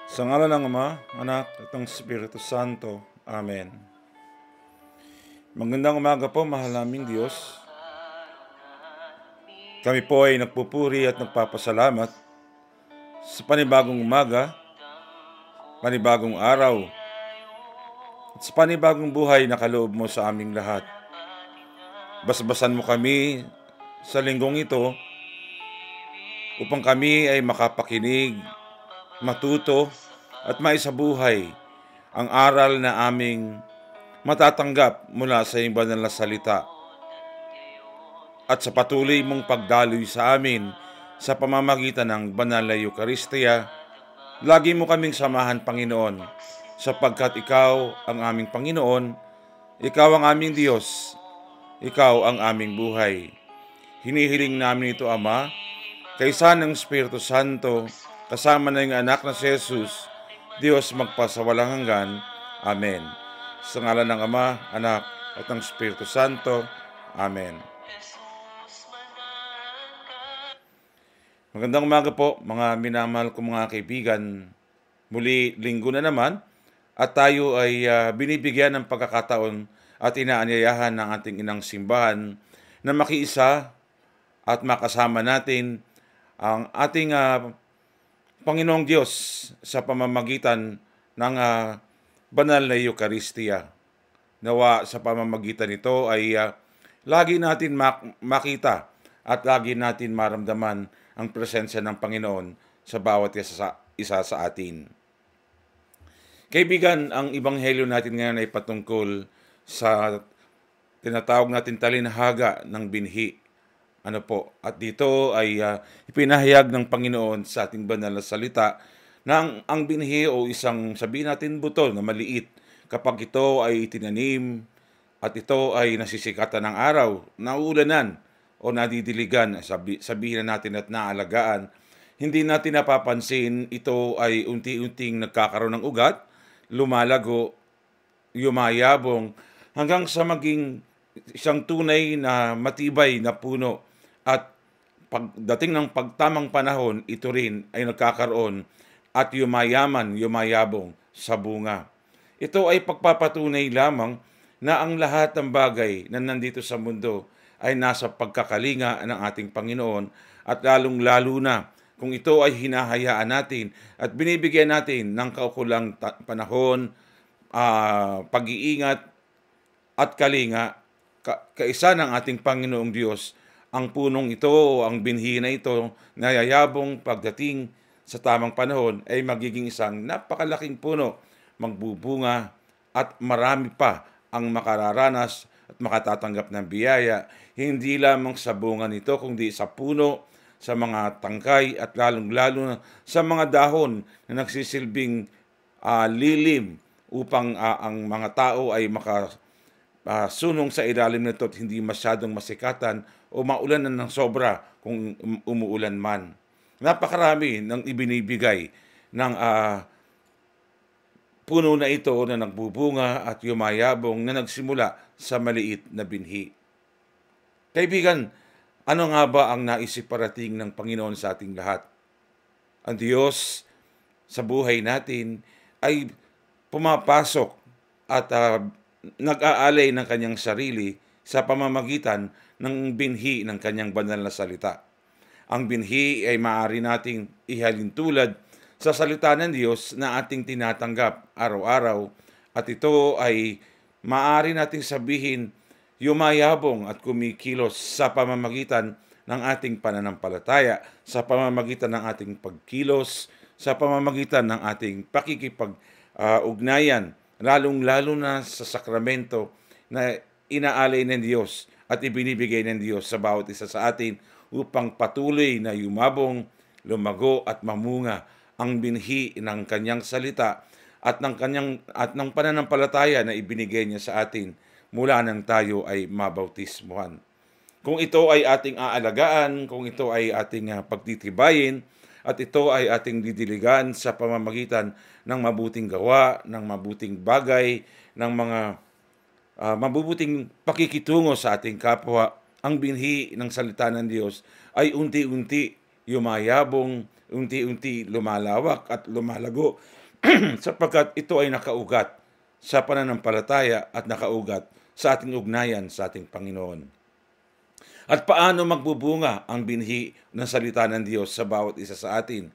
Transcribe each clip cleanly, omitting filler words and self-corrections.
Sa ngalan ng Ama, Anak, at ng Espiritu Santo. Amen. Magandang umaga po, mahal naming Diyos. Kami po ay nagpupuri at nagpapasalamat sa panibagong umaga, panibagong araw, at sa panibagong buhay na kaloob mo sa aming lahat. Basbasan mo kami sa linggong ito upang kami ay makapakinig, matuto, at maisabuhay ang aral na aming matatanggap mula sa iyong banal na salita. At sa patuloy mong pagdaloy sa amin sa pamamagitan ng banal na Eucharistia, lagi mo kaming samahan, Panginoon, sapagkat Ikaw ang aming Panginoon, Ikaw ang aming Diyos, Ikaw ang aming buhay. Hinihiling namin ito, Ama, kaysa ng Espiritu Santo, kasama na yung anak na si Jesus, Diyos magpasawalang hanggan. Amen. Sa ngalan ng Ama, Anak, at ng Espiritu Santo. Amen. Magandang umaga po, mga minamahal kong mga kaibigan. Muli, linggo na naman at tayo ay binibigyan ng pagkakataon at inaanyayahan ng ating inang simbahan na makiisa at makasama natin ang ating Panginoong Diyos sa pamamagitan ng banal na Eucharistia. Nawa sa pamamagitan nito ay lagi natin makita at lagi natin maramdaman ang presensya ng Panginoon sa bawat isa sa atin. Kaibigan, ang ebanghelyo natin ngayon ay patungkol sa tinatawag natin talinhaga ng binhi. At dito ay ipinahayag ng Panginoon sa ating banal na salita na ang binhi o isang sabihin natin buto na maliit, kapag ito ay itinanim at ito ay nasisikatan ng araw, nauulanan, o nadidiligan, sabihin na natin at naalagaan, hindi natin napapansin ito ay unti-unting nagkakaroon ng ugat, lumalago, yumayabong, hanggang sa maging isang tunay na matibay na puno. At pagdating ng pagtamang panahon, ito rin ay nagkakaroon at yumayabong sa bunga. Ito ay pagpapatunay lamang na ang lahat ng bagay na nandito sa mundo ay nasa pagkakalinga ng ating Panginoon, at lalong-lalo na kung ito ay hinahayaan natin at binibigyan natin ng kaukulang panahon, pag-iingat at kalinga, kaisa ng ating Panginoong Diyos, ang punong ito o ang binhi na ito na yayabong pagdating sa tamang panahon ay magiging isang napakalaking puno, magbubunga at marami pa ang makararanas at makatatanggap ng biyaya, hindi lamang sa bunga nito kundi sa puno, sa mga tangkay at lalong-lalo na sa mga dahon na nagsisilbing lilim upang ang mga tao ay makasunong sa ilalim nito at hindi masyadong masikatan o maulanan ng sobra kung umuulan man. Napakarami ng ibinibigay ng puno na ito na nagbubunga at yumayabong na nagsimula sa maliit na binhi. Kaibigan, ano nga ba ang naisip parating ng Panginoon sa ating lahat? Ang Diyos sa buhay natin ay pumapasok at nag-aalay ng kanyang sarili sa pamamagitan ng binhi ng kanyang banal na salita. Ang binhi ay maaari nating ihalintulad sa salita ng Diyos na ating tinatanggap araw-araw, at ito ay maaari nating sabihin yumayabong at kumikilos sa pamamagitan ng ating pananampalataya, sa pamamagitan ng ating pagkilos, sa pamamagitan ng ating pakikipag-ugnayan, lalong-lalo na sa sakramento na inaalay ng Diyos at ibinibigay ng Diyos sa bawat isa sa atin upang patuloy na yumabong, lumago at mamunga ang binhi ng kanyang salita at ng pananampalataya na ibinigay niya sa atin mula nang tayo ay mabautismuhan. Kung ito ay ating aalagaan, kung ito ay ating pagtitibayin, at ito ay ating didiligan sa pamamagitan ng mabuting gawa, ng mabuting bagay, ng mga mabubuting pakikitungo sa ating kapwa, ang binhi ng salita ng Diyos ay unti-unti yumayabong, unti-unti lumalawak at lumalago sapagkat ito ay nakaugat sa pananampalataya at nakaugat sa ating ugnayan sa ating Panginoon. At paano magbubunga ang binhi ng salita ng Diyos sa bawat isa sa atin?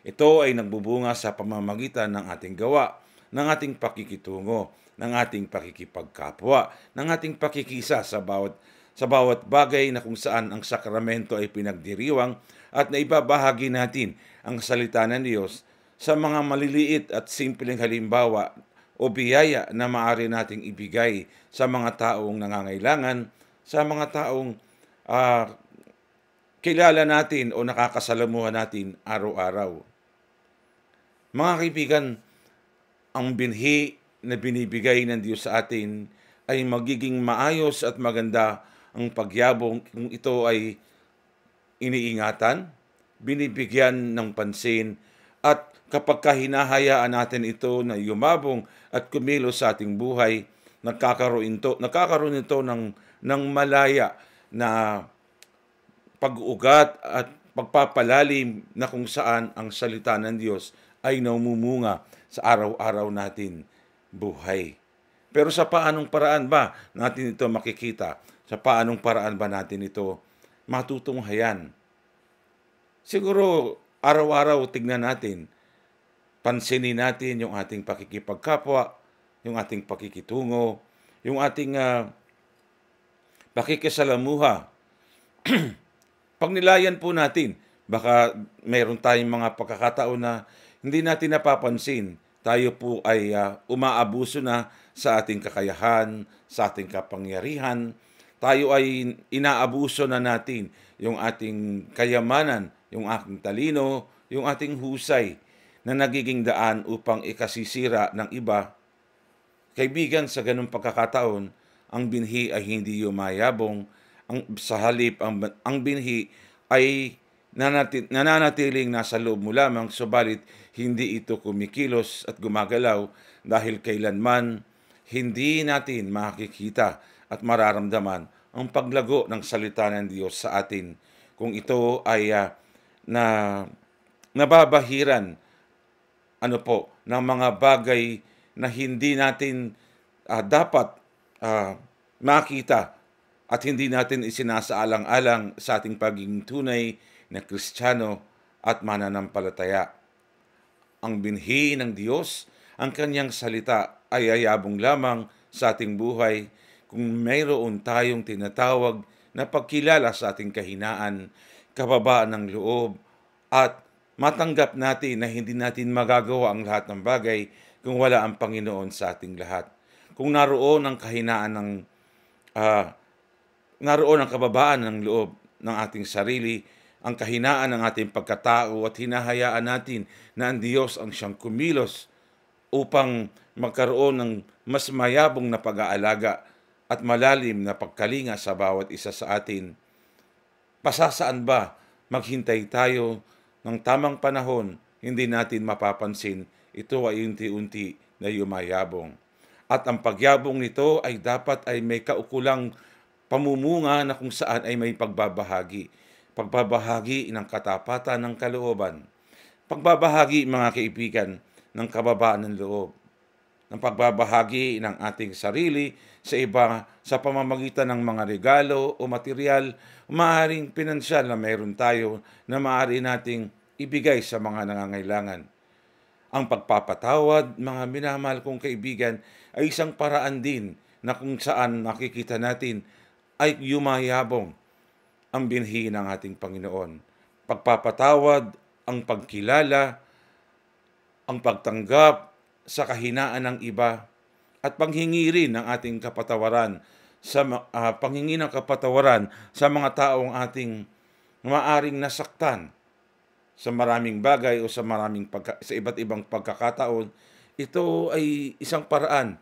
Ito ay nagbubunga sa pamamagitan ng ating gawa, ng ating pakikitungo, ng ating pakikipagkapwa, ng ating pakikisa sa bawat bagay na kung saan ang sakramento ay pinagdiriwang at naibabahagi natin ang salita ng Diyos sa mga maliliit at simpleng halimbawa o biyaya na maaari nating ibigay sa mga taong nangangailangan, sa mga taong kilala natin o nakakasalamuhan natin araw-araw. Mga kaibigan, ang binhi na binibigay ng Diyos sa atin ay magiging maayos at maganda ang pagyabong kung ito ay iniingatan, binibigyan ng pansin, at kapag hinahayaan natin ito na yumabong at kumilos sa ating buhay, nagkakaroon ito ng malaya na pag-ugat at pagpapalalim na kung saan ang salita ng Diyos ay namumunga sa araw-araw natin buhay. Pero sa paanong paraan ba natin ito makikita? Sa paanong paraan ba natin ito matutunghayan? Siguro araw-araw tignan natin, pansinin natin yung ating pakikipagkapwa, yung ating pakikitungo, yung ating pakikisalamuha. Pagnilayan po natin, baka mayroon tayong mga pagkakataon na hindi natin napapansin. Tayo po ay umaabuso na sa ating kakayahan, sa ating kapangyarihan. Tayo ay inaabuso na natin yung ating kayamanan, yung ating talino, yung ating husay na nagiging daan upang ikasisira ng iba. Kaibigan, sa ganung pagkakataon, ang binhi ay hindi yumayabong. Sa halip, ang binhi ay nananatiling nasa loob mo lamang, subalit hindi ito kumikilos at gumagalaw dahil kailanman hindi natin makikita at mararamdaman ang paglago ng salita ng Diyos sa atin kung ito ay nababahiran ng mga bagay na hindi natin dapat makita at hindi natin isinasaalang-alang sa ating pagiging tunay na Kristiyano at mananampalataya. Ang binhi ng Diyos, ang kanyang salita ay ayabong lamang sa ating buhay kung mayroon tayong tinatawag na pagkilala sa ating kahinaan, kababaan ng loob, at matanggap natin na hindi natin magagawa ang lahat ng bagay kung wala ang Panginoon sa ating lahat. Kung naroon ang kahinaan naroon ang kababaan ng loob ng ating sarili, ang kahinaan ng ating pagkatao at hinahayaan natin na ang Diyos ang siyang kumilos upang magkaroon ng mas mayabong na pag-aalaga at malalim na pagkalinga sa bawat isa sa atin. Pasasaan ba maghintay tayo ng tamang panahon, hindi natin mapapansin, ito ay unti-unti na yumayabong. At ang pagyabong nito ay dapat ay may kaukulang pamumunga na kung saan ay may pagbabahagi. Pagbabahagi ng katapatan ng kalooban. Pagbabahagi, mga kaibigan, ng kababaan ng loob. Ng pagbabahagi ng ating sarili sa iba sa pamamagitan ng mga regalo o material, maaaring pinansyal na mayroon tayo na maaari nating ibigay sa mga nangangailangan. Ang pagpapatawad, mga minamahal kong kaibigan, ay isang paraan din na kung saan nakikita natin ay yumayabong ang binhi ng ating Panginoon. Pagpapatawad, ang pagkilala, ang pagtanggap sa kahinaan ng iba, at panghingi rin ng ating kapatawaran panghingi ng kapatawaran sa mga taong ating maaring nasaktan sa maraming bagay o sa iba't ibang pagkakataon. Ito ay isang paraan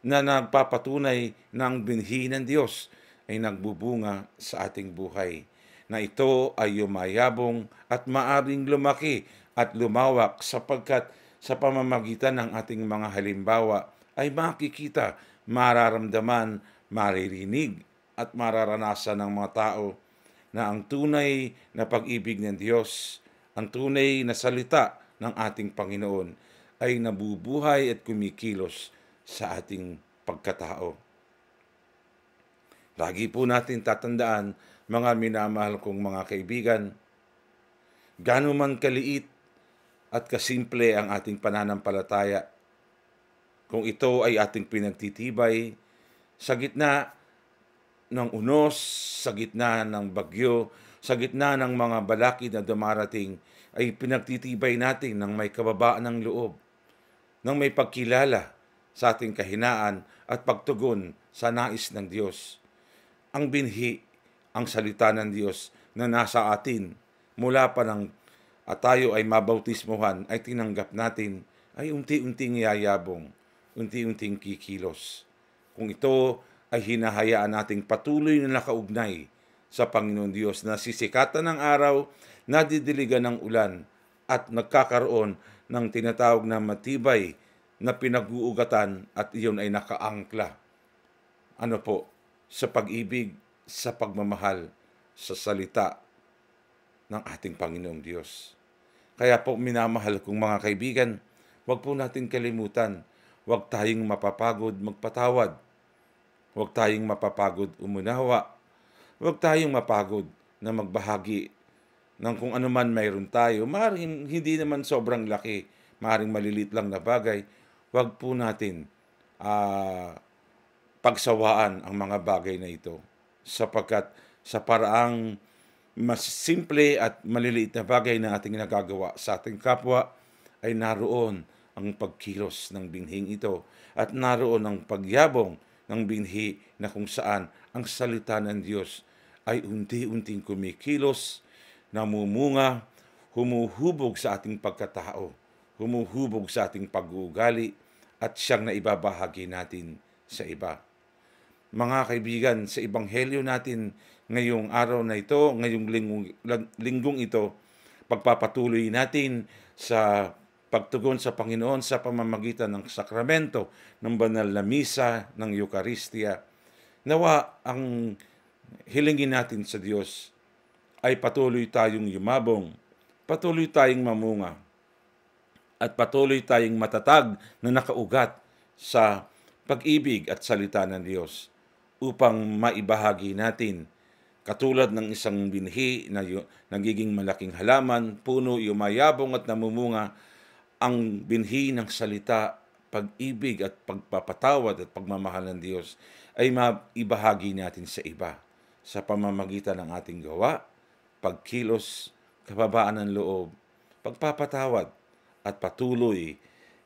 na nagpapatunay ng binhi ng Diyos ay nagbubunga sa ating buhay, na ito ay yumayabong at maaring lumaki at lumawak sapagkat sa pamamagitan ng ating mga halimbawa ay makikita, mararamdaman, maririnig at mararanasan ng mga tao na ang tunay na pag-ibig ng Diyos, ang tunay na salita ng ating Panginoon ay nabubuhay at kumikilos sa ating pagkatao. Lagi po natin tatandaan, mga minamahal kong mga kaibigan, gaano man kaliit at kasimple ang ating pananampalataya, kung ito ay ating pinagtitibay sa gitna ng unos, sa gitna ng bagyo, sa gitna ng mga balakid na dumarating, ay pinagtitibay natin ng may kababaan ng loob, ng may pagkilala sa ating kahinaan at pagtugon sa nais ng Diyos. Ang binhi, ang salita ng Diyos na nasa atin mula pa ng tayo ay mabautismuhan, ay tinanggap natin, ay unti-unting yayabong, unti-unting kikilos. Kung ito ay hinahayaan nating patuloy na nakaugnay sa Panginoon Diyos, na sisikatan ng araw, nadidiligan ng ulan, at nagkakaroon ng tinatawag na matibay na pinag-uugatan, at iyon ay nakaangkla. Ano po? Sa pag-ibig, sa pagmamahal, sa salita ng ating Panginoong Diyos. Kaya po, minamahal kong mga kaibigan, huwag po natin kalimutan, huwag tayong mapapagod magpatawad, huwag tayong mapapagod umunawa, huwag tayong mapagod na magbahagi ng kung ano man mayroon tayo. Maaaring hindi naman sobrang laki, maaaring malilit lang na bagay. Huwag po natin pagsawaan ang mga bagay na ito, sapagkat sa paraang mas simple at maliliit na bagay na ating nagagawa sa ating kapwa, ay naroon ang pagkilos ng binhing ito, at naroon ang pagyabong ng binhi na kung saan ang salita ng Diyos ay unti-unting kumikilos, namumunga, humuhubog sa ating pagkatao, humuhubog sa ating pag-uugali, at siyang naibabahagi natin sa iba. Mga kaibigan, sa ebanghelyo natin ngayong araw na ito, ngayong linggong ito, pagpapatuloy natin sa pagtugon sa Panginoon sa pamamagitan ng sakramento ng banal na misa ng Eucharistia. Nawa ang hilingin natin sa Diyos ay patuloy tayong yumabong, patuloy tayong mamunga, at patuloy tayong matatag na nakaugat sa pag-ibig at salita ng Diyos, upang maibahagi natin, katulad ng isang binhi na nagiging malaking halaman, puno, yumayabong at namumunga, ang binhi ng salita, pag-ibig at pagpapatawad at pagmamahal ng Diyos ay maibahagi natin sa iba sa pamamagitan ng ating gawa, pagkilos, kababaan ng loob, pagpapatawad, at patuloy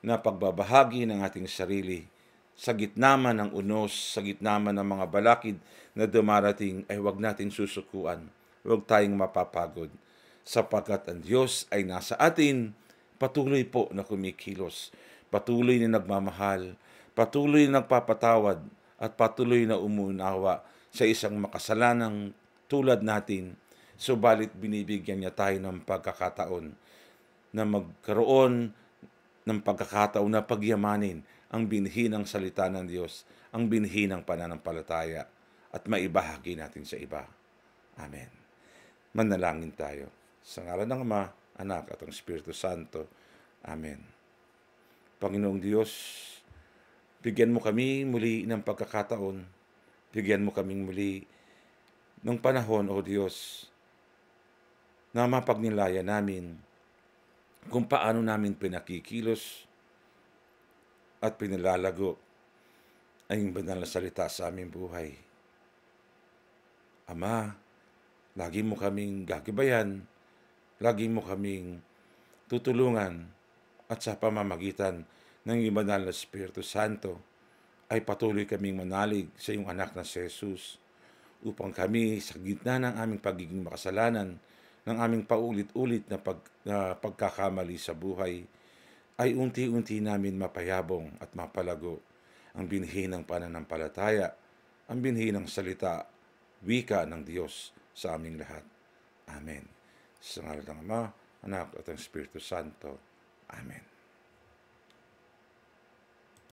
na pagbabahagi ng ating sarili sa gitna man ng unos, sa gitna man ng mga balakid na dumarating, ay huwag natin susukuan, huwag tayong mapapagod, sapagkat ang Diyos ay nasa atin, patuloy po na kumikilos, patuloy na nagmamahal, patuloy na nagpapatawad, at patuloy na umuunawa sa isang makasalanang tulad natin, subalit binibigyan niya tayo ng pagkakataon na magkaroon ng pagkakataon na pagyamanin ang binhi ng salita ng Diyos, ang binhi ng pananampalataya, at maibahagi natin sa iba. Amen. Manalangin tayo. Sa ngalan ng Ama, Anak, at ang Espiritu Santo. Amen. Panginoong Diyos, bigyan mo kami muli ng pagkakataon, bigyan mo kaming muli ng panahon, O Diyos, na mapagnilaya namin kung paano namin pinakikilos at pinalalago ang banal na salita sa aming buhay. Ama, lagi mo kaming gagabayan, lagi mo kaming tutulungan, at sa pamamagitan ng iyong banal na Espiritu Santo ay patuloy kaming manalig sa iyong anak na si Jesus, upang kami sa gitna ng aming pagiging makasalanan, ng aming paulit-ulit na pagkakamali sa buhay, ay unti-unti namin mapayabong at mapalago ang binhi ng pananampalataya, ang binhi ng salita, wika ng Diyos sa aming lahat. Amen. Sa ngalan ng Ama, Anak, at ang Espiritu Santo. Amen.